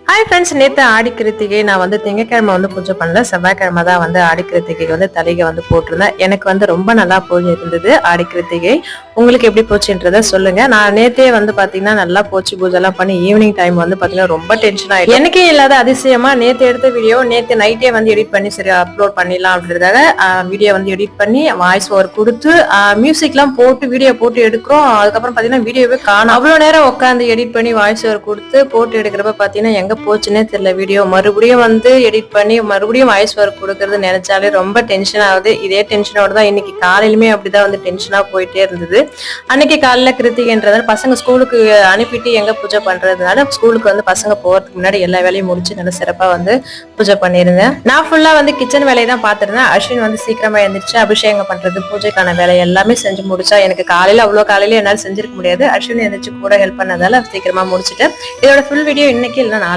Hi friends, நேற்று ஆடி கிருத்திகை நான் வந்து திங்கக்கிழமை வந்து பூஜை பண்ணல. செவ்வாய்க்கிழமை தான் வந்து ஆடி கிருத்திகைக்கு வந்து தலைகை வந்து போட்டிருந்தேன். எனக்கு வந்து ரொம்ப நல்லா பூஜை இருந்தது ஆடி கிருத்திகை. உங்களுக்கு எப்படி போச்சுன்றத சொல்லுங்க. நான் நேற்றே வந்து பாத்தீங்கன்னா நல்லா போச்சு, பூஜை எல்லாம் பண்ணி ஈவினிங் டைம் வந்து பாத்தீங்கன்னா ரொம்ப டென்ஷன் ஆயிடும். எனக்கே இல்லாத அதிசயமா நேற்று எடுத்த வீடியோ நேற்று நைட்டே வந்து எடிட் பண்ணி சரி அப்லோட் பண்ணிடலாம் அப்படின்றதாக வீடியோ வந்து எடிட் பண்ணி வாய்ஸ் ஓவர் கொடுத்து மியூசிக்லாம் போட்டு வீடியோ போட்டு எடுக்கிறோம். அதுக்கப்புறம் பாத்தீங்கன்னா வீடியோவே காணும். அவ்வளவு நேரம் உட்காந்து எடிட் பண்ணி வாய்ஸ் ஓவர் கொடுத்து போட்டு எடுக்கிறப்ப பாத்தீங்கன்னா எங்க போச்சுன்னே தெரியல. வீடியோ மறுபடியும் வந்து எடிட் பண்ணி மறுபடியும் வாய்ஸ் ஓவர் கொடுக்கறது நினைச்சாலே ரொம்ப டென்ஷன் ஆகுது. இதே டென்ஷனோட தான் இன்னைக்கு காலையிலுமே அப்படிதான் வந்து டென்ஷனா போயிட்டே இருந்தது. அன்னைக்கு காலையில கிருத்திகைன்றதால பசங்க ஸ்கூலுக்கு அனுப்பிட்டு எங்க பூஜை பண்றதுனால ஸ்கூலுக்கு வந்து பசங்க போறதுக்கு முன்னாடி எல்லா வேலையும் முடிச்சு நல்ல சிறப்பா வந்து பூஜை பண்ணிருந்தேன். நான் ஃபுல்லா வந்து கிச்சன் வேலையை தான் பாத்துருந்தேன். அஸ்வின் வந்து சீக்கிரமா எழுந்திரிச்சு அபிஷேகம் பண்றது பூஜைக்கான வேலை எல்லாமே செஞ்சு முடிச்சா. எனக்கு காலையில அவ்வளவு காலையில என்னால செஞ்சிருக்க முடியாது. அஸ்வின் எழுந்திரிச்சு கூட ஹெல்ப் பண்ணதால சீக்கிரமா முடிச்சுட்டு இதோட ஃபுல் வீடியோ இன்னைக்கு இல்லைன்னா